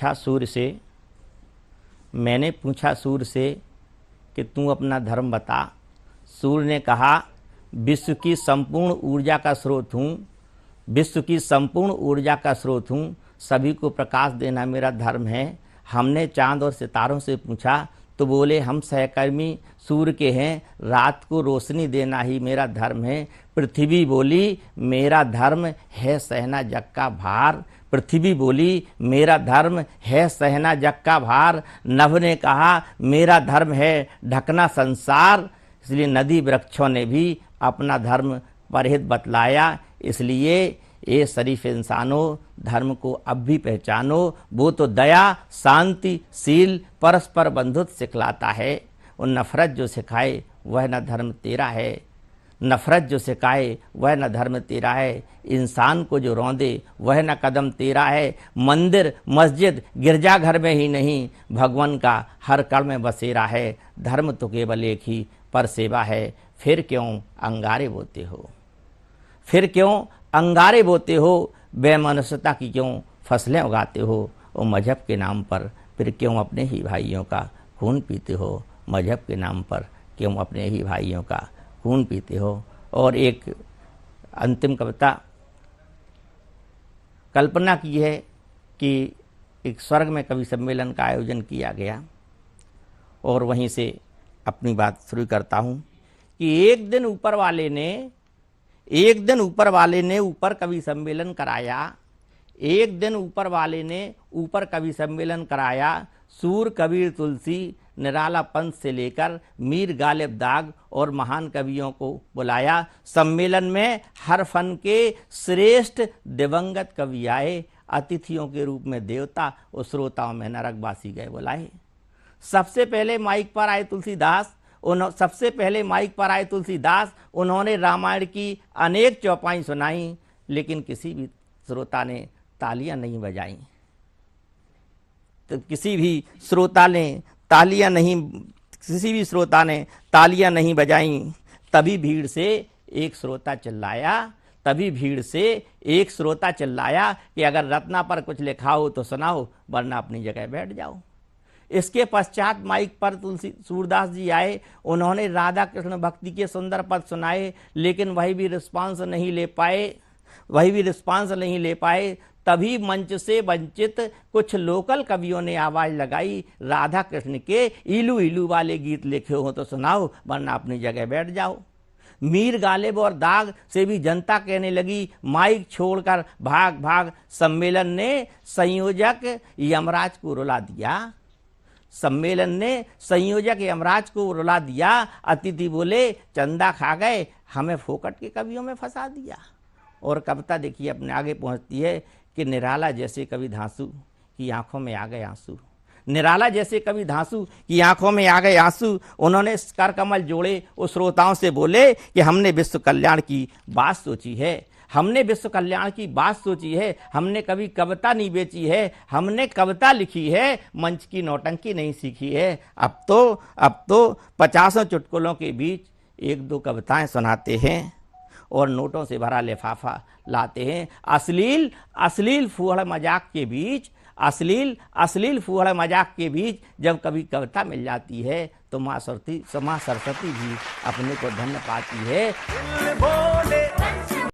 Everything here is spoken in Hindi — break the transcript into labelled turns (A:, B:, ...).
A: पूछा सूर्य से, मैंने पूछा सूर्य से कि तू अपना धर्म बता। सूर्य ने कहा, विश्व की संपूर्ण ऊर्जा का स्रोत हूँ, विश्व की संपूर्ण ऊर्जा का स्रोत हूँ, सभी को प्रकाश देना मेरा धर्म है। हमने चांद और सितारों से पूछा तो बोले हम सहकर्मी सूर्य के हैं, रात को रोशनी देना ही मेरा धर्म है। पृथ्वी बोली मेरा धर्म है सहना जग का भार, पृथ्वी बोली मेरा धर्म है सहना जग का भार। नभ ने कहा मेरा धर्म है ढकना संसार। इसलिए नदी वृक्षों ने भी अपना धर्म परहित बतलाया। इसलिए ये शरीफ इंसानों, धर्म को अब भी पहचानो, वो तो दया शांति शील परस्पर बंधुत्व सिखलाता है। और नफरत जो सिखाए वह न धर्म तेरा है, नफरत जो सिखाए वह न धर्म तेरा है। इंसान को जो रौंदे वह न कदम तेरा है। मंदिर मस्जिद गिरजाघर में ही नहीं, भगवान का हर कण में बसेरा है। धर्म तो केवल एक ही पर सेवा है, फिर क्यों अंगारे बोते हो, फिर क्यों अंगारे बोते हो, बेमनुष्यता की क्यों फसलें उगाते हो। और मजहब के नाम पर फिर क्यों अपने ही भाइयों का खून पीते हो, मजहब के नाम पर क्यों अपने ही भाइयों का खून पीते हो। और एक अंतिम कविता कल्पना की है कि एक स्वर्ग में कवि सम्मेलन का आयोजन किया गया, और वहीं से अपनी बात शुरू करता हूँ कि एक दिन ऊपर वाले ने ऊपर कवि सम्मेलन कराया, एक दिन ऊपर वाले ने ऊपर कवि सम्मेलन कराया। सूर कबीर तुलसी निराला पंथ से लेकर मीर गालिब दाग और महान कवियों को बुलाया। सम्मेलन में हर फन के श्रेष्ठ दिवंगत कवि आए, अतिथियों के रूप में देवता और श्रोताओं में नरकवासी गए बुलाए। सबसे पहले माइक पर आए तुलसीदास, उन्होंने रामायण की अनेक चौपाई सुनाई, लेकिन किसी भी श्रोता ने तालियां नहीं बजाई, तो किसी भी श्रोता ने तालियां नहीं बजाई। तभी भीड़ से एक श्रोता चिल्लाया कि अगर रत्ना पर कुछ लिखा हो तो सुनाओ, वरना अपनी जगह बैठ जाओ। इसके पश्चात माइक पर सूरदास जी आए, उन्होंने राधा कृष्ण भक्ति के सुंदर पद सुनाए, लेकिन वही भी रिस्पांस नहीं ले पाए। तभी मंच से वंचित कुछ लोकल कवियों ने आवाज लगाई, राधा कृष्ण के इलू इलू वाले गीत लिखे हो तो सुनाओ, वरना अपनी जगह बैठ जाओ। मीर गालिब और दाग से भी जनता कहने लगी, माइक छोड़कर भाग भाग। सम्मेलन ने संयोजक यमराज को रुला दिया। अतिथि बोले चंदा खा गए, हमें फोकट के कवियों में फंसा दिया। और कविता देखिए अपने आगे पहुंचती है कि निराला जैसे कवि धांसू की आंखों में आ गए आंसू। उन्होंने कर कमल जोड़े, उस श्रोताओं से बोले कि हमने विश्व कल्याण की बात सोची है, हमने कभी कविता नहीं बेची है, हमने कविता लिखी है, मंच की नौटंकी नहीं सीखी है। अब तो 50 चुटकुलों के बीच 1-2 कविताएं सुनाते हैं और नोटों से भरा लिफाफा लाते हैं। अश्लील फूहड़ मजाक के बीच जब कभी कविता मिल जाती है तो माँ सरस्वती भी अपने को धन्य पाती है।